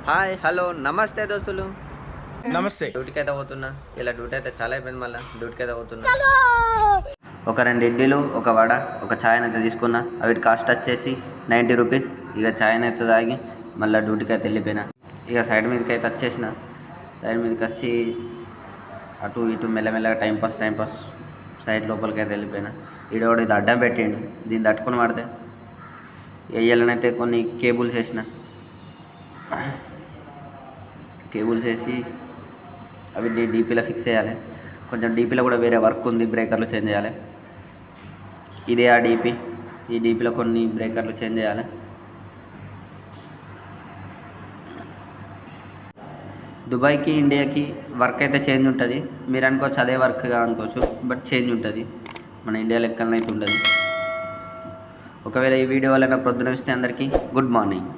Hi hello నమస్తే దోస్తులు. నమస్తే. డ్యూటీకి అయితే పోతున్నా. ఇలా డ్యూటీ అయితే చాలా అయిపోయింది. మళ్ళీ డ్యూటీకి అయితే పోతున్నా. ఒక 2 ఇడ్లీలు, ఒక వడ, ఒక ఛాయ్ అయితే తీసుకున్నా. అవి కాస్ట్ వచ్చేసి 90 రూపీస్. ఇక ఛాయ్ అయితే తాగి మళ్ళీ డ్యూటీకి అయితే వెళ్ళిపోయినా. ఇక సైడ్ మీదకి అయితే వచ్చేసిన. సైడ్ మీదకి వచ్చి అటు ఇటు మెల్లమెల్లగా టైంపాస్ సైడ్ లోపలికి అయితే వెళ్ళిపోయినా. ఈడోడు ఇది అడ్డం పెట్టిండు. దీన్ని తట్టుకొని పడితే వేయాలనైతే కొన్ని కేబుల్స్ వేసిన. కేబుల్స్ వేసి అవి డీపీలో ఫిక్స్ చేయాలి. కొంచెం డీపీలో కూడా వేరే వర్క్ ఉంది, బ్రేకర్లు చేంజ్ చేయాలి. ఇదే ఆ డీపీ. ఈ డీపీలో కొన్ని బ్రేకర్లు చేంజ్ చేయాలి. దుబాయ్కి ఇండియాకి వర్క్ అయితే చేంజ్ ఉంటుంది. మీరు అనుకోవచ్చు అదే వర్క్గా అనుకోవచ్చు, బట్ చేంజ్ ఉంటుంది. మన ఇండియా లెక్కలనైతే ఉండదు. ఒకవేళ ఈ వీడియో వల్ల నా ప్రొద్దున వస్తే అందరికీ గుడ్ మార్నింగ్.